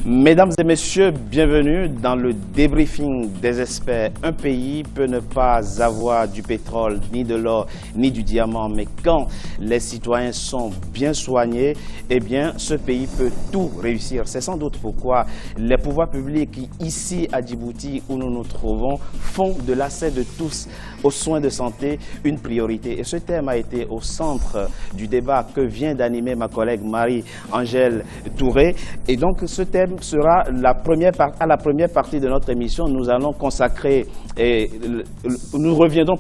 Mesdames et messieurs, bienvenue dans le débriefing des experts. Un pays peut ne pas avoir du pétrole, ni de l'or, ni du diamant, mais quand les citoyens sont bien soignés, eh bien, ce pays peut tout réussir. C'est sans doute pourquoi les pouvoirs publics ici à Djibouti, où nous nous trouvons, font de l'accès de tous aux soins de santé une priorité. Et ce thème a été au centre du débat que vient d'animer ma collègue Marie-Angèle Touré. Et donc, ce thème sera à la première partie de notre émission. Nous allons consacrer, nous reviendrons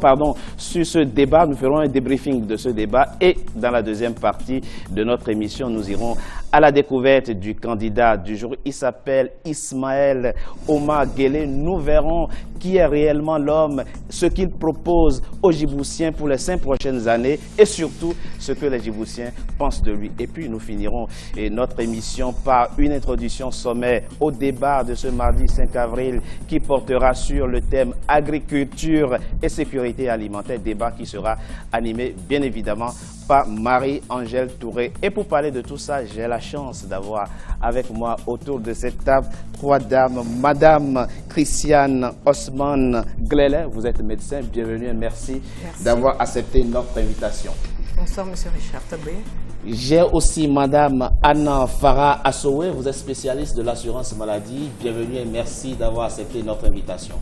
sur ce débat, nous ferons un débriefing de ce débat et dans la deuxième partie de notre émission, nous irons à la découverte du candidat du jour. Il s'appelle Ismaël Omar Guelleh. Nous verrons qui est réellement l'homme, ce qu'il propose aux Djiboutiens pour les 5 prochaines années et surtout ce que les Djiboutiens pensent de lui. Et puis nous finirons notre émission par une introduction sommaire au débat de ce mardi 5 avril qui portera sur le thème agriculture et sécurité alimentaire, débat qui sera animé bien évidemment par Marie-Angèle Touré. Et pour parler de tout ça, j'ai la chance d'avoir avec moi autour de cette table 3 dames. Madame Christiane Osman Guelleh, vous êtes médecin, bienvenue et merci. D'avoir accepté notre invitation. Bonsoir Monsieur Richard Tabé. J'ai aussi Madame Anna Farah Assowe, vous êtes spécialiste de l'assurance maladie, bienvenue et merci d'avoir accepté notre invitation.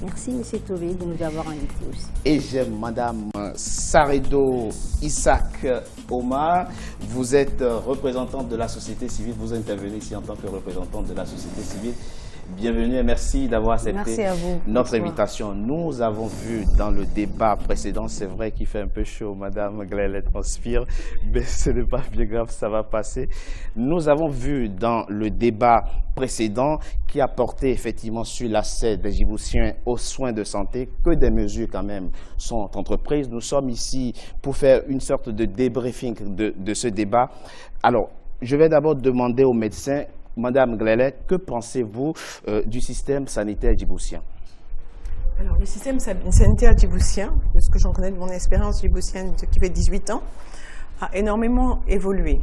Merci M. Touré de nous avoir invités aussi. Et j'ai Mme Saredo Isaac Omar. Vous êtes représentante de la société civile. Vous intervenez ici en tant que représentante de la société civile. Bienvenue et merci d'avoir accepté notre invitation. Nous avons vu dans le débat précédent, c'est vrai qu'il fait un peu chaud, Madame Guelleh transpire, mais ce n'est pas bien grave, ça va passer. Nous avons vu dans le débat précédent qui a porté effectivement sur l'accès des Djiboutiens aux soins de santé, que des mesures quand même sont entreprises. Nous sommes ici pour faire une sorte de débriefing de ce débat. Alors, je vais d'abord demander aux médecins. Madame Guelleh, que pensez-vous du système sanitaire djiboutien? Alors, le système sanitaire djiboutien, de ce que j'en connais de mon expérience djiboutienne qui fait 18 ans, a énormément évolué.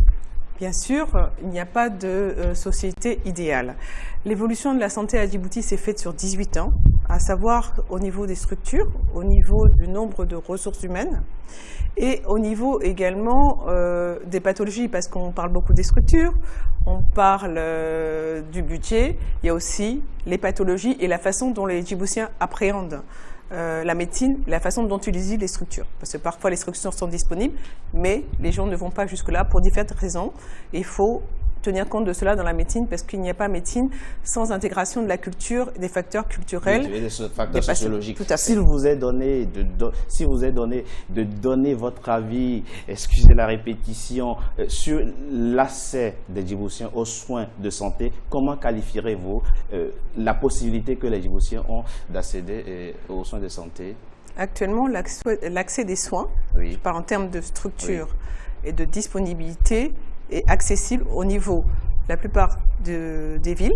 Bien sûr, il n'y a pas de société idéale. L'évolution de la santé à Djibouti s'est faite sur 18 ans, à savoir au niveau des structures, au niveau du nombre de ressources humaines et au niveau également des pathologies, parce qu'on parle beaucoup des structures, on parle du budget, il y a aussi les pathologies et la façon dont les Djiboutiens appréhendent la médecine, la façon dont ils utilisent les structures. Parce que parfois les structures sont disponibles, mais les gens ne vont pas jusque-là pour différentes raisons. Il faut tenir compte de cela dans la médecine parce qu'il n'y a pas médecine sans intégration de la culture, des facteurs culturels, des facteurs sociologiques. Tout à fait. S'il vous est donné de donner votre avis, excusez la répétition, sur l'accès des Djiboutiens aux soins de santé, comment qualifierez-vous la possibilité que les Djiboutiens ont d'accéder aux soins de santé? Actuellement, l'accès des soins, oui. Je parle en termes de structure et de disponibilité, est accessible au niveau de la plupart des villes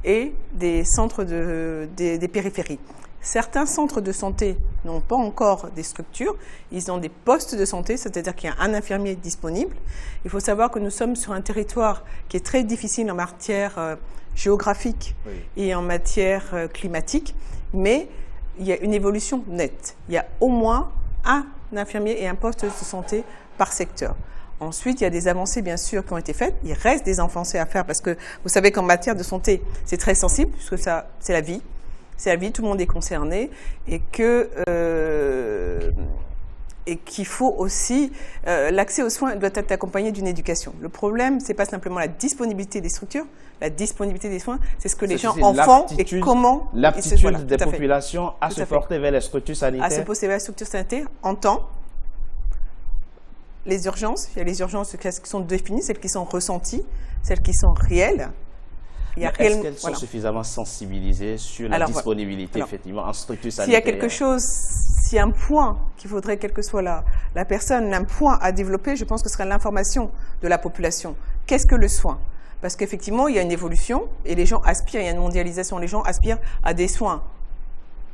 et des centres des périphéries. Certains centres de santé n'ont pas encore des structures, ils ont des postes de santé, c'est-à-dire qu'il y a un infirmier disponible. Il faut savoir que nous sommes sur un territoire qui est très difficile en matière géographique et en matière climatique, mais il y a une évolution nette. Il y a au moins un infirmier et un poste de santé par secteur. Ensuite, il y a des avancées, bien sûr, qui ont été faites. Il reste des avancées à faire parce que vous savez qu'en matière de santé, c'est très sensible puisque ça, c'est la vie. C'est la vie, tout le monde est concerné et qu'il faut aussi, l'accès aux soins doit être accompagné d'une éducation. Le problème, c'est pas simplement la disponibilité des structures. La disponibilité des soins, c'est ce que les gens en font et comment. L'aptitude des populations à se porter vers les structures sanitaires. À se porter vers les structures sanitaires en temps. Les urgences, il y a les urgences qui sont définies, celles qui sont ressenties, celles qui sont réelles. Est-ce qu'elles sont suffisamment sensibilisées sur la disponibilité, effectivement, en structure sanitaire? S'il y a quelque chose, s'il y a un point qu'il faudrait, quelle que soit la personne, un point à développer, je pense que ce serait l'information de la population. Qu'est-ce que le soin? Parce qu'effectivement, il y a une évolution et les gens aspirent, il y a une mondialisation, les gens aspirent à des soins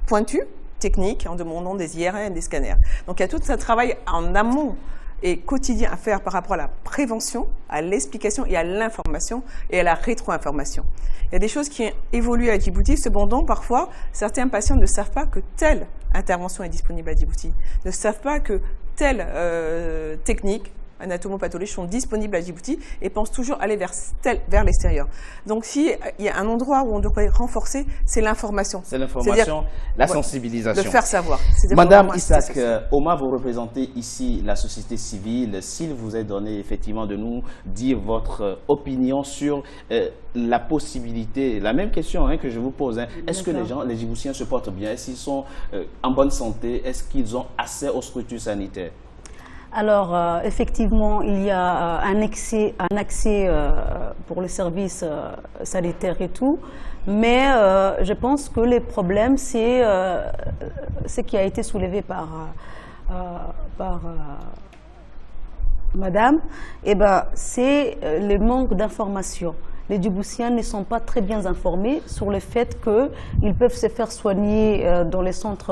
pointus, techniques, en demandant des IRM, des scanners. Donc il y a tout un travail en amont et quotidien à faire par rapport à la prévention, à l'explication et à l'information et à la rétro-information. Il y a des choses qui évoluent à Djibouti. Cependant, parfois, certains patients ne savent pas que telle intervention est disponible à Djibouti, ne savent pas que telle technique anatomopathologiques sont disponibles à Djibouti et pensent toujours aller vers l'extérieur. Donc, s'il y a un endroit où on devrait renforcer, c'est l'information. C'est l'information, la sensibilisation. De faire savoir. Madame Isaac Oma, vous représentez ici la société civile. S'il vous est donné effectivement de nous dire votre opinion sur la possibilité, la même question que je vous pose, est-ce que les Djiboutiens se portent bien? Est-ce qu'ils sont en bonne santé? Est-ce qu'ils ont accès aux structures sanitaires? Alors, effectivement, il y a un accès pour les services sanitaires et tout, mais je pense que les problèmes, c'est ce qui a été soulevé par Madame, c'est le manque d'information. Les Djiboutiens ne sont pas très bien informés sur le fait qu'ils peuvent se faire soigner dans les centres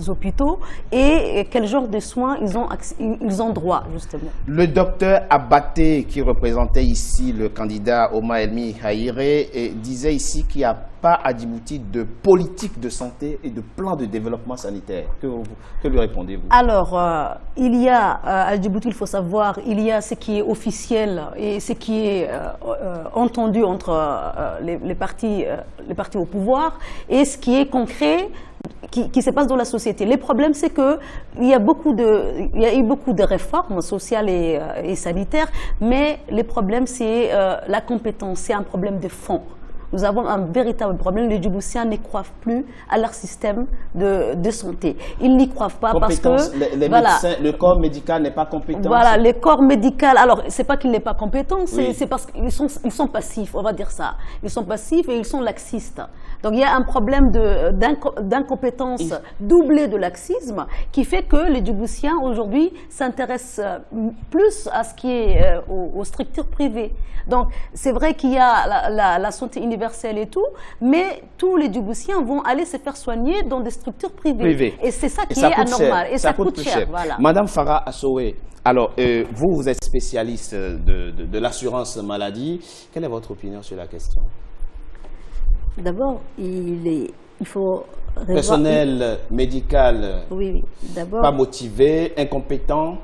hôpitaux et quel genre de soins ils ont droit, justement. Le docteur Abaté, qui représentait ici le candidat Oma Elmi Haïré, disait ici qu'il n'y a pas à Djibouti de politique de santé et de plan de développement sanitaire. Que lui répondez-vous? Alors, il y a à Djibouti, il faut savoir, il y a ce qui est officiel et ce qui est entendu entre les partis au pouvoir et ce qui est concret qui se passe dans la société. Le problème, c'est qu'il y a eu beaucoup de réformes sociales et sanitaires, mais le problème, c'est la compétence, c'est un problème de fond. Nous avons un véritable problème. Les Djiboutiens ne croient plus à leur système de santé. Ils n'y croient pas parce que les médecins, le corps médical n'est pas compétent. Voilà, le corps médical. Alors, c'est pas qu'il n'est pas compétent, c'est parce qu'ils sont passifs, on va dire ça. Ils sont passifs et ils sont laxistes. Donc, il y a un problème d'incompétence doublée de laxisme qui fait que les Djiboutiens aujourd'hui s'intéressent plus à ce qui est aux structures privées. Donc, c'est vrai qu'il y a la santé universelle et tout, mais tous les Djiboutiens vont aller se faire soigner dans des structures privées. Et c'est ça qui est anormal. Et ça coûte cher. Voilà. Madame Farah Assowe, alors vous êtes spécialiste de l'assurance maladie. Quelle est votre opinion sur la question? D'abord, il faut revoir... Personnel médical, oui. D'abord, pas motivé, incompétent.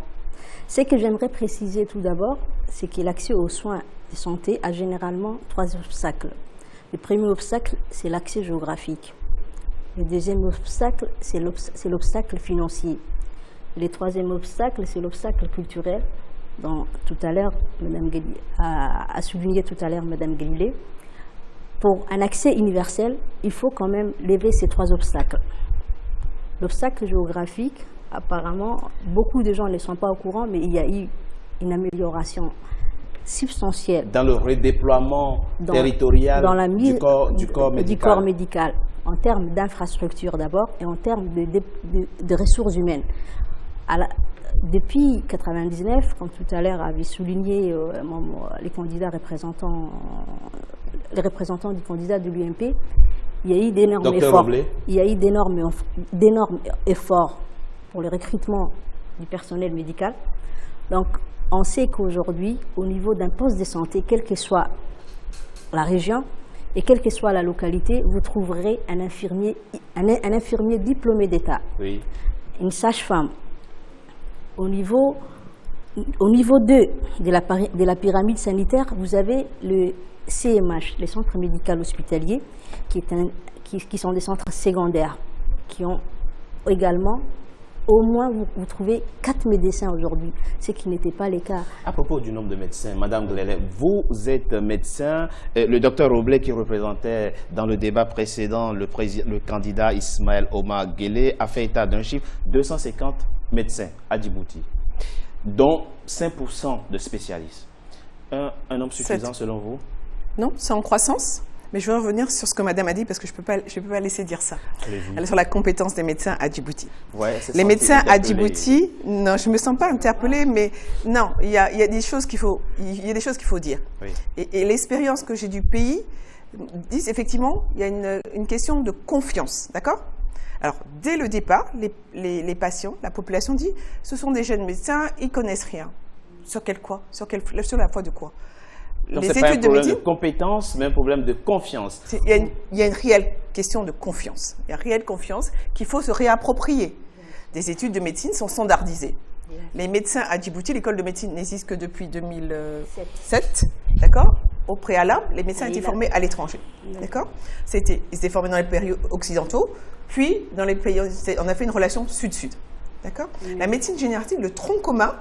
Ce que j'aimerais préciser tout d'abord, c'est que l'accès aux soins de santé a généralement 3 obstacles. Le premier obstacle, c'est l'accès géographique. Le deuxième obstacle, c'est l'obstacle financier. Le troisième obstacle, c'est l'obstacle culturel, dont tout à l'heure, Mme a souligné tout à l'heure Mme Guélilé. Pour un accès universel, il faut quand même lever ces 3 obstacles. L'obstacle géographique, apparemment, beaucoup de gens ne sont pas au courant, mais il y a eu une amélioration substantielle. Dans le redéploiement territorial du corps médical. En termes d'infrastructure d'abord et en termes de ressources humaines. Depuis 1999, comme tout à l'heure avait souligné les représentants du candidat de l'UMP, il y a eu d'énormes efforts. Il y a eu d'énormes efforts pour le recrutement du personnel médical. Donc, on sait qu'aujourd'hui, au niveau d'un poste de santé, quelle que soit la région et quelle que soit la localité, vous trouverez un infirmier diplômé d'État, une sage-femme. Au niveau 2 de la pyramide sanitaire, vous avez le CMH, les centres médicaux hospitaliers, qui sont des centres secondaires, qui ont également, au moins, vous trouvez 4 médecins aujourd'hui, ce qui n'était pas le cas. À propos du nombre de médecins, Madame Glélé, vous êtes médecin. Le docteur Roblé, qui représentait dans le débat précédent le candidat Ismaël Oma Guélé, a fait état d'un chiffre 250 médecins à Djibouti, dont 5% de spécialistes. Un nombre suffisant selon vous? Non, c'est en croissance. Mais je veux revenir sur ce que Madame a dit parce que je peux pas laisser dire ça. Sur la compétence des médecins à Djibouti. Les médecins à Djibouti, non, je me sens pas interpellée, mais non, il y a des choses qu'il faut dire. Oui. Et l'expérience que j'ai du pays dit effectivement, il y a une question de confiance, d'accord? Alors, dès le départ, les patients, la population dit, ce sont des jeunes médecins, ils ne connaissent rien. Sur la foi de quoi? Donc, ce n'est pas un problème de compétence, mais un problème de confiance. Il y a une réelle question de confiance. Il y a une réelle confiance qu'il faut se réapproprier. Des études de médecine sont standardisées. Les médecins à Djibouti, l'école de médecine n'existe que depuis 2007, d'accord? Au préalable, les médecins étaient formés à l'étranger, d'accord? Ils étaient formés dans les pays occidentaux, puis dans les pays, on a fait une relation sud-sud, d'accord? La médecine générative, le tronc commun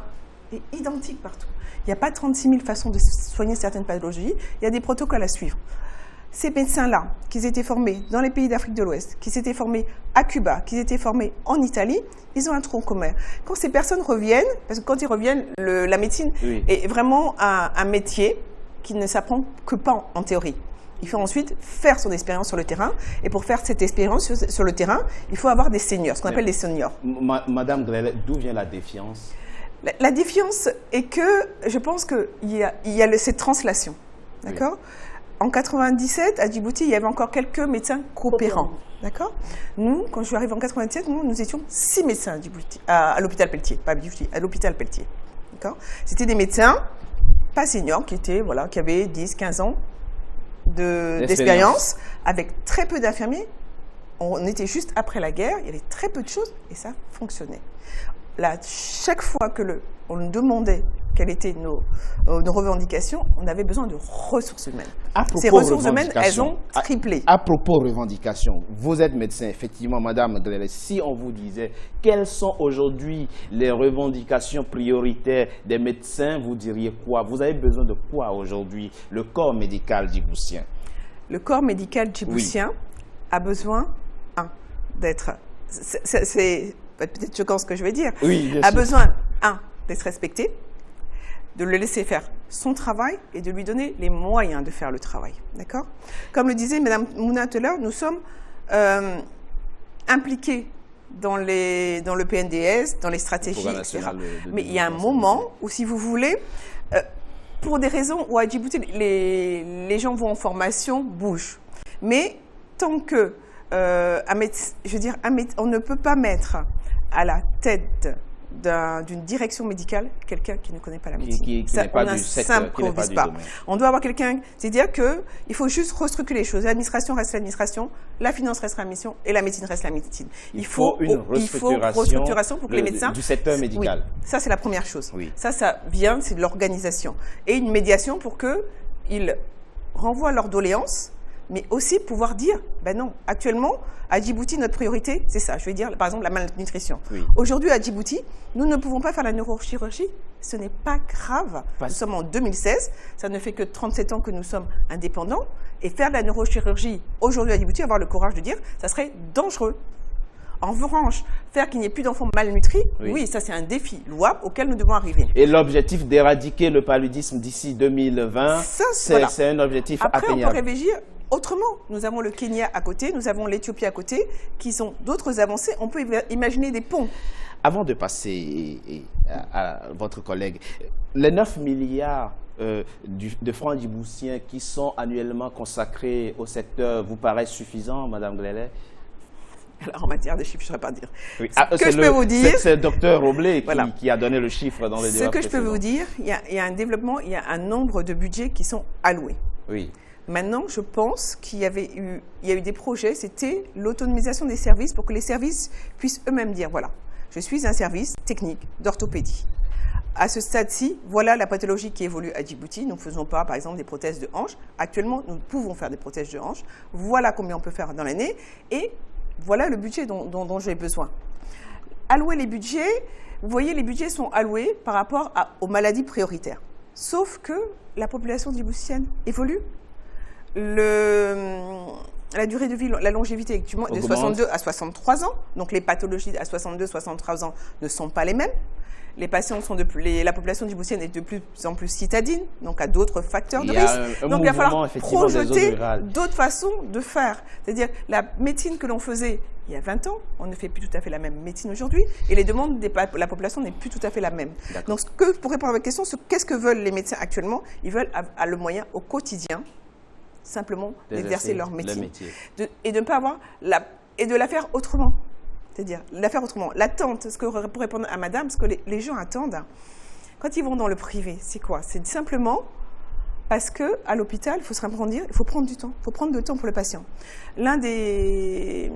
est identique partout. Il n'y a pas 36 000 façons de soigner certaines pathologies, il y a des protocoles à suivre. Ces médecins-là, qui étaient formés dans les pays d'Afrique de l'Ouest, qui s'étaient formés à Cuba, qui étaient formés en Italie, ils ont un tronc commun. Quand ces personnes reviennent, parce que quand ils reviennent, la médecine est vraiment un métier qui ne s'apprend que pas en théorie. Il faut ensuite faire son expérience sur le terrain. Et pour faire cette expérience sur le terrain, il faut avoir des seniors, ce qu'on appelle des seniors. Madame Grelet, d'où vient la défiance? La défiance est que, je pense qu'il y a cette translation. D'accord ? En 97, à Djibouti, il y avait encore quelques médecins coopérants. D'accord ? Nous, quand je suis arrivée en 97, nous étions 6 médecins à Djibouti, à l'hôpital Pelletier, pas à Djibouti, à l'hôpital Pelletier. D'accord ? C'était des médecins pas seniors, qui avaient 10, 15 ans d'expérience, avec très peu d'infirmiers. On était juste après la guerre, il y avait très peu de choses et ça fonctionnait. Là, chaque fois on nous demandait quelles étaient nos revendications, on avait besoin de ressources humaines. Ces ressources humaines, elles ont triplé. À propos revendications, vous êtes médecin, effectivement, Madame Grelet. Si on vous disait quelles sont aujourd'hui les revendications prioritaires des médecins, vous diriez quoi? Vous avez besoin de quoi aujourd'hui, le corps médical djiboutien? Le corps médical djiboutien a besoin d'être... C'est peut-être choquant ce que je vais dire. Oui, bien a sûr. Besoin, d'être respecté, de le laisser faire son travail et de lui donner les moyens de faire le travail. D'accord ? Comme le disait Mme Mouna tout à l'heure, nous sommes impliqués dans le PNDS, dans les stratégies, etc. Mais il y a un moment où, si vous voulez, pour des raisons où à Djibouti, les gens vont en formation, bougent. Mais tant que, on ne peut pas mettre à la tête d'une direction médicale quelqu'un qui ne connaît pas la médecine. Qui n'est pas du secteur, qui n'est pas du domaine. On doit avoir quelqu'un, c'est-à-dire qu'il faut juste restructurer les choses. L'administration reste l'administration, la finance reste la mission et la médecine reste la médecine. Il faut une restructuration pour que les médecins... Du secteur médical. Oui, ça c'est la première chose. Oui. Ça vient, c'est de l'organisation. Et une médiation pour qu'ils renvoient leurs doléances, mais aussi pouvoir dire, ben non, actuellement, à Djibouti, notre priorité, c'est ça. Je vais dire, par exemple, la malnutrition. Oui. Aujourd'hui, à Djibouti, nous ne pouvons pas faire la neurochirurgie. Ce n'est pas grave. Nous sommes en 2016. Ça ne fait que 37 ans que nous sommes indépendants. Et faire de la neurochirurgie aujourd'hui à Djibouti, avoir le courage de dire, ça serait dangereux. En revanche, faire qu'il n'y ait plus d'enfants malnutris, oui, ça c'est un défi louable auquel nous devons arriver. Et l'objectif d'éradiquer le paludisme d'ici 2020, c'est un objectif atteignable. Après, on peut réfléchir autrement. Nous avons le Kenya à côté, nous avons l'Éthiopie à côté, qui sont d'autres avancées. On peut imaginer des ponts. Avant de passer à votre collègue, les 9 milliards de francs djiboutiens qui sont annuellement consacrés au secteur vous paraissent suffisants, Madame Grelet? Alors, en matière de chiffres, je ne saurais pas dire. Oui. Ce que je peux vous dire... C'est le docteur Roblé qui a donné le chiffre dans les débats. Ce que je peux vous dire, il y a un développement, il y a un nombre de budgets qui sont alloués. Oui. Maintenant, je pense qu'il y a eu des projets, c'était l'autonomisation des services pour que les services puissent eux-mêmes dire, voilà, je suis un service technique d'orthopédie. À ce stade-ci, voilà la pathologie qui évolue à Djibouti. Nous ne faisons pas, par exemple, des prothèses de hanche. Actuellement, nous pouvons faire des prothèses de hanche. Voilà combien on peut faire dans l'année. Et voilà le budget dont j'ai besoin. Allouer les budgets, vous voyez, les budgets sont alloués par rapport aux maladies prioritaires. Sauf que la population djiboutienne évolue. La durée de vie, la longévité actuellement est de 62 à 63 ans. Donc les pathologies à 62, 63 ans ne sont pas les mêmes. Les patients la population djiboutienne est de plus en plus citadine, donc à d'autres facteurs de risque. Donc il va falloir projeter d'autres façons de faire. C'est-à-dire la médecine que l'on faisait il y a 20 ans, on ne fait plus tout à fait la même médecine aujourd'hui, et les demandes de la population n'est plus tout à fait la même. Donc pour répondre à votre question, qu'est-ce que veulent les médecins actuellement? Ils veulent avoir le moyen au quotidien simplement d'exercer leur métier. Et de ne pas avoir et de la faire autrement. C'est-à-dire, l'affaire autrement, l'attente, pour répondre à madame, ce que les gens attendent, quand ils vont dans le privé, c'est quoi? C'est simplement parce qu'à l'hôpital, il faut se répondre, il faut prendre du temps. Il faut prendre du temps pour le patient. L'un des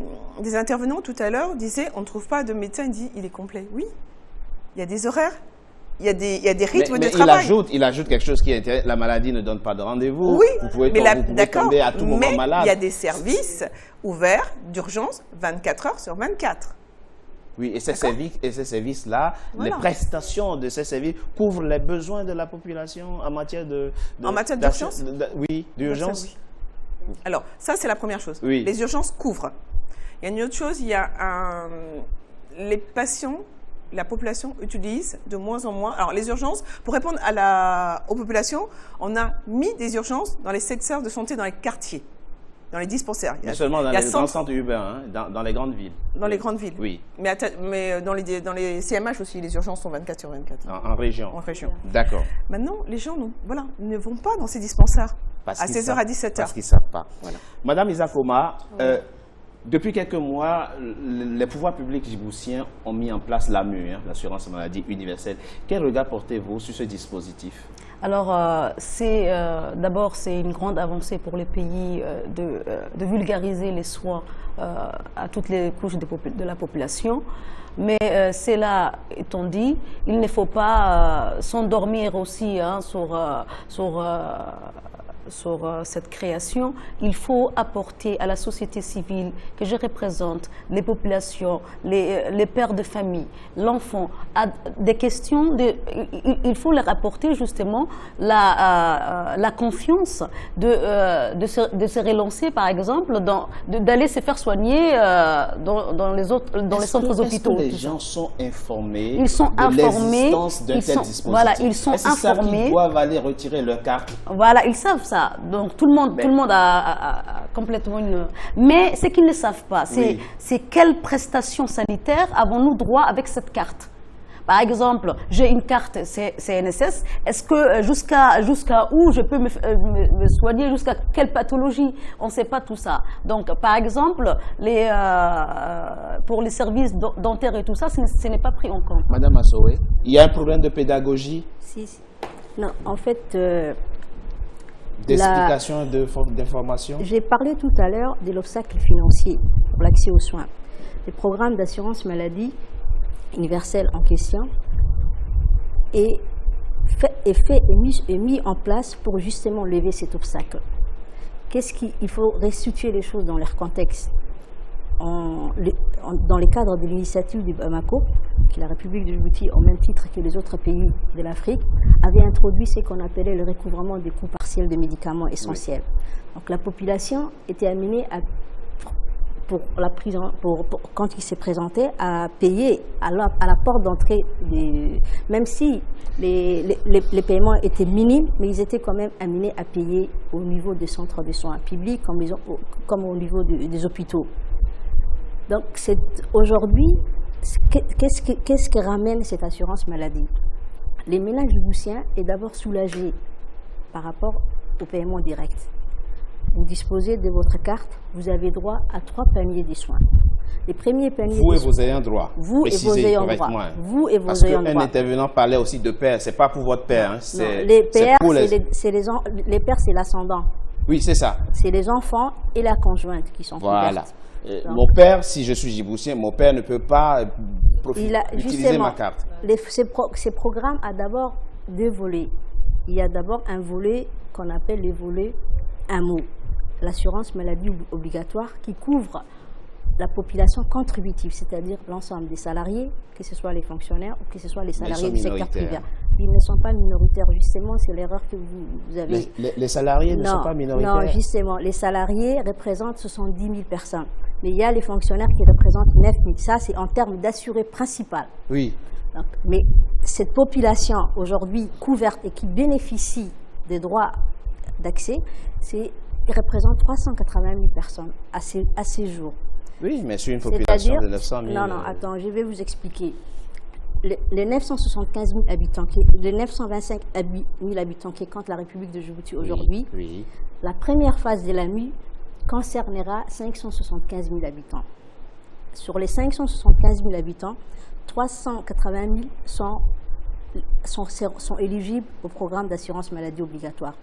intervenants tout à l'heure disait, on ne trouve pas de médecin, il dit, il est complet. Oui, il y a des horaires. Il y a des rythmes de travail. Il ajoute quelque chose qui est intéressant. La maladie ne donne pas de rendez-vous. Oui, vous pouvez tomber à tout moment malade. Il y a des services ouverts d'urgence 24 heures sur 24. Oui, et ces services-là, voilà. Les prestations de ces services couvrent les besoins de la population en matière d'urgence. Oui, d'urgence. Oui. Alors, ça, c'est la première chose. Oui. Les urgences couvrent. Il y a une autre chose, les patients, la population utilise de moins en moins. Alors, les urgences, pour répondre aux populations, on a mis des urgences dans les secteurs de santé dans les quartiers, dans les dispensaires. Mais seulement dans les grands centres urbains, dans les grandes villes. Dans les grandes villes. Oui. Mais dans les CMH aussi, les urgences sont 24 sur 24. En région. En région. D'accord. Maintenant, les gens ne vont pas dans ces dispensaires à 16h à 17h. Parce qu'ils ne savent pas. Voilà. Madame Isakoma, depuis quelques mois, les pouvoirs publics djiboutiens ont mis en place l'AMU, l'assurance maladie universelle. Quel regard portez-vous sur ce dispositif? Alors, d'abord, c'est une grande avancée pour les pays de vulgariser les soins à toutes les couches de la population. Mais cela étant dit, il ne faut pas s'endormir aussi sur cette création. Il faut apporter à la société civile que je représente, les populations, les pères de famille, l'enfant, des questions. Il faut leur apporter justement la confiance de se relancer, par exemple, d'aller se faire soigner dans les centres hôpitaux. Est-ce que les gens sont informés de l'existence d'un tel dispositif? Voilà, ils sont informés. Est-ce qu'ils doivent aller retirer leur carte? Voilà, ils savent ça. Donc tout le monde a complètement une... Mais ce qu'ils ne savent pas, c'est quelles prestations sanitaires avons-nous droit avec cette carte? Par exemple, j'ai une carte CNSS, est-ce que jusqu'à où je peux me soigner, jusqu'à quelle pathologie? On ne sait pas tout ça. Donc, par exemple, pour les services dentaires et tout ça, ce n'est pas pris en compte. Madame Assoé, il y a un problème de pédagogie? Si. Non, en fait... D'explication, d'information? J'ai parlé tout à l'heure de l'obstacle financier pour l'accès aux soins. Le programme d'assurance maladie universelle en question est mis en place pour justement lever cet obstacle. Il faut restituer les choses dans leur contexte. Dans le cadre de l'initiative du Bamako, que la République de Djibouti, au même titre que les autres pays de l'Afrique, avait introduit ce qu'on appelait le recouvrement des coûts partiels de médicaments essentiels. Oui. Donc la population était amenée quand il s'est présenté, à payer à la porte d'entrée, même si les paiements étaient minimes, mais ils étaient quand même amenés à payer au niveau des centres de soins publics comme au niveau des hôpitaux. Donc aujourd'hui, qu'est-ce que ramène cette assurance maladie? Les ménages djiboutiens est d'abord soulagés par rapport au paiement direct. Vous disposez de votre carte, vous avez droit à 3 paniers de soins. Les premiers paniers vous et vos ayants droit. Vous et vos ayants droit. Vous et vos ayants droit. Parce qu'un intervenant parlait aussi de père, c'est pas pour votre père. Non, les pères, les pères, c'est l'ascendant. Oui, c'est ça. C'est les enfants et la conjointe qui sont couvertes. Mon père, si je suis djiboutien, mon père ne peut pas utiliser ma carte. Ces programmes ont d'abord 2 volets. Il y a d'abord un volet qu'on appelle le volet AMO, l'assurance maladie obligatoire, qui couvre la population contributive, c'est-à-dire l'ensemble des salariés, que ce soit les fonctionnaires ou que ce soit les salariés du secteur privé. Ils ne sont pas minoritaires, justement, c'est l'erreur que vous avez. Les salariés ne sont pas minoritaires? Non, justement, les salariés représentent 70 000 personnes. Mais il y a les fonctionnaires qui représentent 9 000. Ça, c'est en termes d'assuré principal. Oui. Donc, mais cette population aujourd'hui couverte et qui bénéficie des droits d'accès, représente 380 000 personnes à ces jours. Oui, mais sur une population de 900 000... Non, attends, je vais vous expliquer. Les 975 000 habitants, les 925 000 habitants qui comptent la République de Djibouti aujourd'hui, oui. La première phase de la nuit concernera 575 000 habitants. sur les 575 000 habitants, 380 000 sont éligibles au programme d'assurance maladie obligatoire.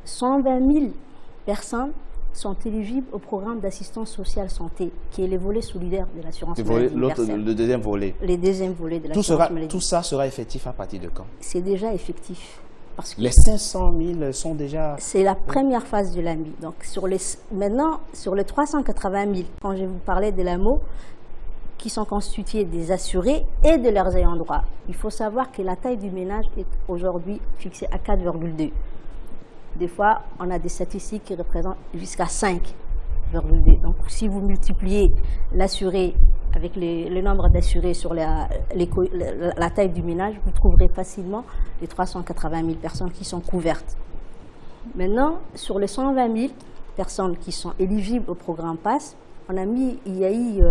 120 000 personnes sont éligibles au programme d'assistance sociale santé, qui est le volet solidaire de l'assurance maladie universelle. Le deuxième volet. Le deuxième volet de l'assurance maladie. Tout ça sera effectif à partir de quand? C'est déjà effectif. Parce que les 500 000 sont déjà... C'est la première phase de l'AMI. Donc maintenant, sur les 380 000, quand je vous parlais de l'AMO, qui sont constitués des assurés et de leurs ayants droit, il faut savoir que la taille du ménage est aujourd'hui fixée à 4,2. Des fois, on a des statistiques qui représentent jusqu'à 5,2. Donc, si vous multipliez l'assuré avec le nombre d'assurés sur la taille du ménage, vous trouverez facilement les 380 000 personnes qui sont couvertes. Maintenant, sur les 120 000 personnes qui sont éligibles au programme PASS, il y a eu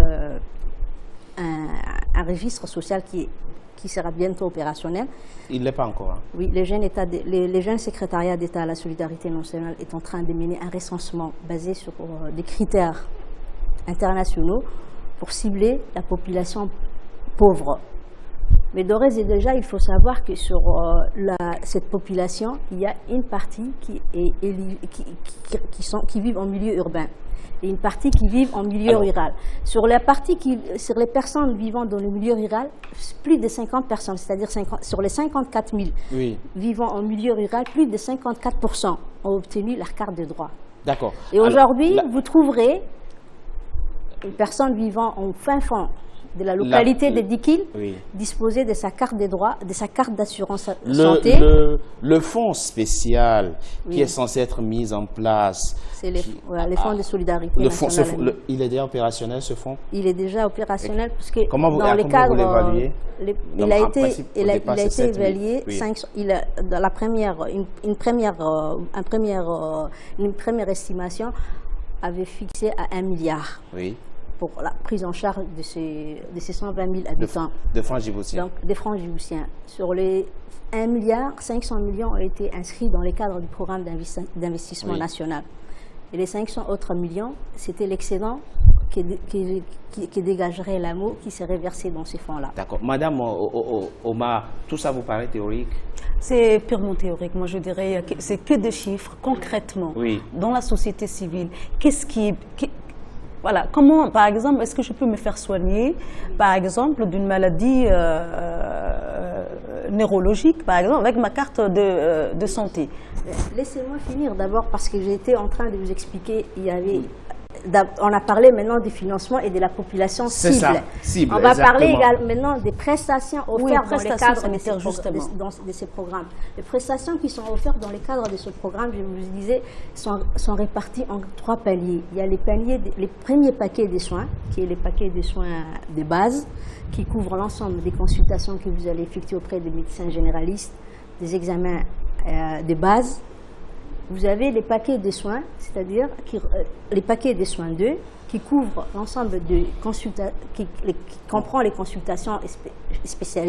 un registre social qui sera bientôt opérationnel. Il ne l'est pas encore. Hein. Oui, les jeunes secrétariats d'État à la solidarité nationale est en train de mener un recensement basé sur des critères internationaux pour cibler la population pauvre. Mais d'ores et déjà, il faut savoir que sur cette population, il y a une partie qui vivent en milieu urbain et une partie qui vivent en milieu rural. Sur les personnes vivant dans le milieu rural, plus de 50 personnes, c'est-à-dire sur les 54 000 vivant en milieu rural, plus de 54% ont obtenu leur carte de droit. D'accord. Et aujourd'hui, vous trouverez une personne vivant en fin fond de la localité de Dikil disposer de sa carte de droit, de sa carte d'assurance santé. Le fonds spécial qui est censé être mis en place. C'est les fonds de solidarité nationale. Il est déjà opérationnel, ce fonds? Il est déjà opérationnel parce que comment vous l'évaluez? Il a été évalué. Dans la une première estimation avait fixé à 1 milliard. Oui. Pour la prise en charge de ces 120 000 habitants. De francs djiboutiens. Donc, des francs djiboutiens. Sur les 1 milliard, 500 millions ont été inscrits dans le cadre du programme d'investissement national. Et les 500 autres millions, c'était l'excédent qui dégagerait l'AMO, qui serait versé dans ces fonds-là. D'accord. Madame Omar, tout ça vous paraît théorique? C'est purement théorique. Moi, je dirais que c'est que des chiffres. Concrètement, dans la société civile, voilà, comment, par exemple, est-ce que je peux me faire soigner, par exemple, d'une maladie neurologique, par exemple, avec ma carte de santé? Laissez-moi finir d'abord parce que j'étais en train de vous expliquer, on a parlé maintenant du financement et de la population cible. C'est ça, cible. On va parler également maintenant des prestations offertes dans le cadre de ces programmes. Les prestations qui sont offertes dans le cadre de ce programme, je vous disais, sont réparties en 3 paliers. Il y a les premiers paquets de soins, qui est les paquets de soins de base, qui couvrent l'ensemble des consultations que vous allez effectuer auprès des médecins généralistes, des examens de base. Vous avez les paquets de soins, c'est-à-dire les paquets de soins 2, qui couvrent l'ensemble de consultations, qui comprend les consultations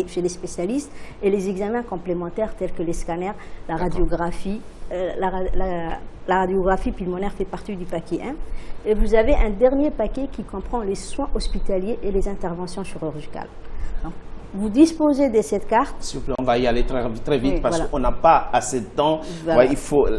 chez les spécialistes et les examens complémentaires tels que les scanners, la radiographie. La radiographie pulmonaire fait partie du paquet 1. Et vous avez un dernier paquet qui comprend les soins hospitaliers et les interventions chirurgicales. Donc, vous disposez de cette carte. S'il vous plaît, on va y aller très vite parce qu'on n'a pas assez de temps. Ouais,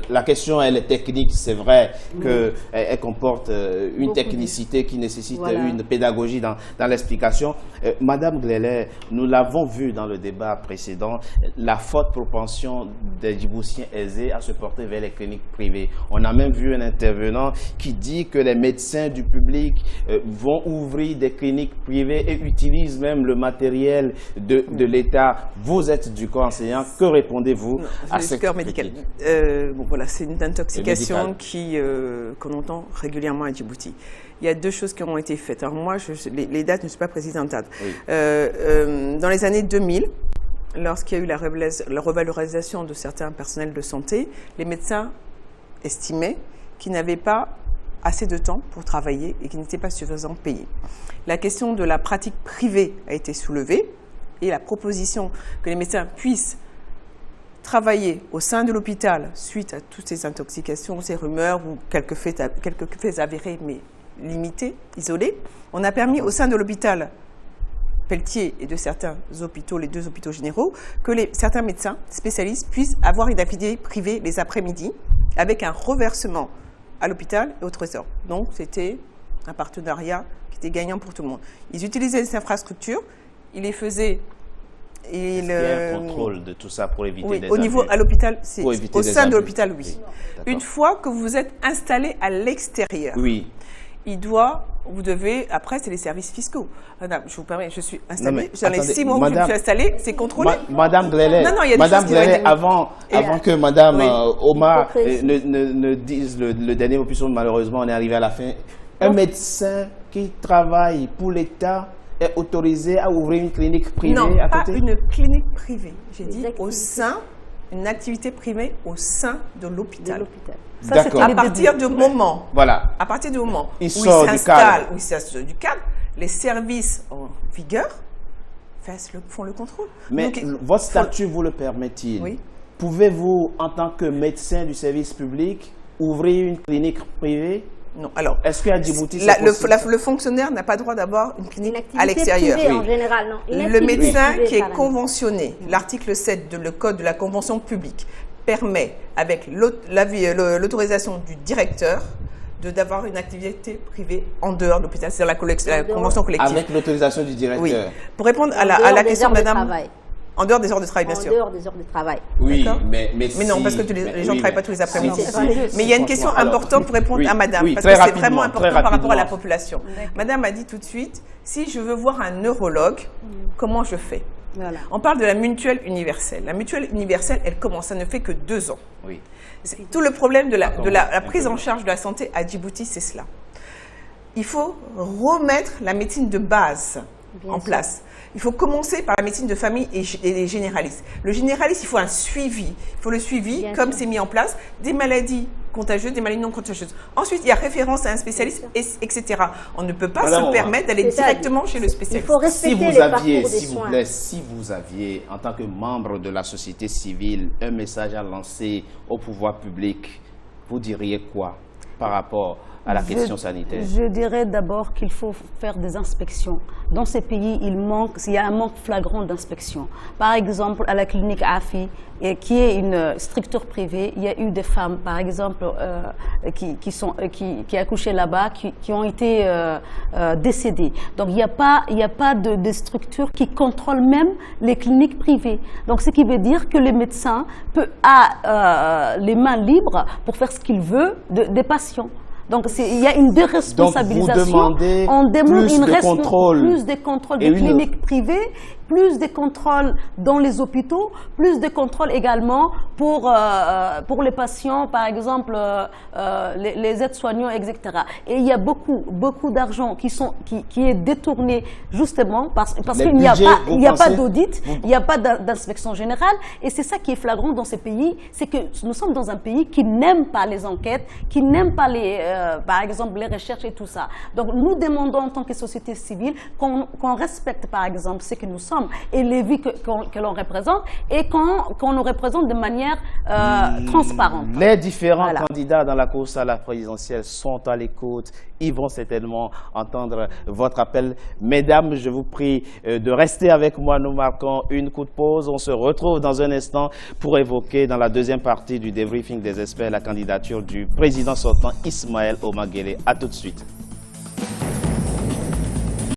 la question, elle est technique. C'est vrai qu'elle comporte une technicité qui nécessite une pédagogie dans l'explication. Madame Glélé, nous l'avons vu dans le débat précédent, la forte propension des Djiboutiens aisés à se porter vers les cliniques privées. On a même vu un intervenant qui dit que les médecins du public vont ouvrir des cliniques privées et utilisent même le matériel de l'État. Vous êtes du corps enseignant, que répondez-vous à ce corps médical? Voilà, c'est une intoxication qu'on entend régulièrement à Djibouti. Il y a 2 choses qui ont été faites. Alors moi, les dates, je ne suis pas précise en date. Dans les années 2000, lorsqu'il y a eu la revalorisation de certains personnels de santé, les médecins estimaient qu'ils n'avaient pas assez de temps pour travailler et qu'ils n'étaient pas suffisamment payés. La question de la pratique privée a été soulevée et la proposition que les médecins puissent travailler au sein de l'hôpital suite à toutes ces intoxications, ces rumeurs ou quelques faits avérés, mais limitée, isolée. On a permis au sein de l'hôpital Pelletier et de certains hôpitaux, les 2 hôpitaux généraux, que certains médecins spécialistes puissent avoir une activité privée les après-midi avec un reversement à l'hôpital et au trésor. Donc c'était un partenariat qui était gagnant pour tout le monde. Ils utilisaient les infrastructures, ils les faisaient... Il y a un contrôle de tout ça pour éviter des au niveau à l'hôpital, c'est au sein de l'hôpital, oui. Une fois que vous êtes installé à l'extérieur, vous devez, après c'est les services fiscaux. Madame, je vous permets, je suis installée, j'en ai 6 mois où je me suis installée, c'est contrôlé. Madame Gleylet, avant que Madame Omar ne dise le dernier mot, puisque malheureusement on est arrivé à la fin, un médecin qui travaille pour l'État est autorisé à ouvrir une clinique privée à côté? Non, pas une clinique privée. J'ai dit une activité privée au sein de l'hôpital. Ça, c'est à partir du moment, à partir du moment où il s'installe, où il s'installe du cadre, les services en vigueur font le contrôle. Mais donc, votre statut vous le permet-il? Oui. Pouvez-vous, en tant que médecin du service public, ouvrir une clinique privée? Non. Alors, est-ce qu'à Djibouti, le fonctionnaire n'a pas le droit d'avoir une clinique à l'extérieur. En général, non. Le médecin qui est conventionné, l'article 7 du Code de la convention publique, permet, avec l'autorisation du directeur, d'avoir une activité privée en dehors de l'hôpital. C'est la convention collective. Avec l'autorisation du directeur. Oui. Pour répondre à la question de madame... En dehors des heures de travail, bien sûr. En dehors des heures de travail. Oui, mais non, parce que les gens ne travaillent pas tous les après-midi. Mais il y a une question importante pour répondre à madame, parce que c'est vraiment important par rapport à la population. Madame a dit tout de suite, si je veux voir un neurologue, comment je fais? On parle de la mutuelle universelle. La mutuelle universelle, elle commence, ça ne fait que 2 ans. Tout le problème de la prise en charge de la santé à Djibouti, c'est cela. Il faut remettre la médecine de base en place. Il faut commencer par la médecine de famille et les généralistes. Le généraliste, il faut un suivi. Il faut le suivi, comme c'est mis en place, des maladies contagieuses, des maladies non contagieuses. Ensuite, il y a référence à un spécialiste, etc. On ne peut pas se permettre d'aller directement chez le spécialiste. Il faut respecter les parcours des soins. S'il vous plaît, si vous aviez, en tant que membre de la société civile, un message à lancer au pouvoir public, vous diriez quoi par rapport à la question sanitaire? Je dirais d'abord qu'il faut faire des inspections. Dans ces pays, il y a un manque flagrant d'inspections. Par exemple, à la clinique AFI, qui est une structure privée, il y a eu des femmes, par exemple, qui accouchaient là-bas, qui ont été décédées. Donc, il n'y a pas de structure qui contrôle même les cliniques privées. Donc, ce qui veut dire que le médecin a les mains libres pour faire ce qu'il veut des patients. Donc, il y a une déresponsabilisation. On demande plus de contrôles des cliniques privées, plus de contrôles dans les hôpitaux, plus de contrôles également pour les patients, par exemple, les aides-soignants, etc. Et il y a beaucoup d'argent qui est détourné justement parce qu'il n'y a pas d'audit, il n'y a pas d'inspection générale. Et c'est ça qui est flagrant dans ces pays, c'est que nous sommes dans un pays qui n'aime pas les enquêtes, qui n'aime pas par exemple, les recherches et tout ça. Donc, nous demandons en tant que société civile qu'on respecte, par exemple, ce que nous sommes et les vies que l'on représente et qu'on nous représente de manière transparente. Les différents candidats dans la course à la présidentielle sont à l'écoute. Ils vont certainement entendre votre appel. Mesdames, je vous prie de rester avec moi. Nous marquons une courte pause. On se retrouve dans un instant pour évoquer dans la deuxième partie du débriefing des experts la candidature du président sortant Ismaël Omar Guelleh. À tout de suite.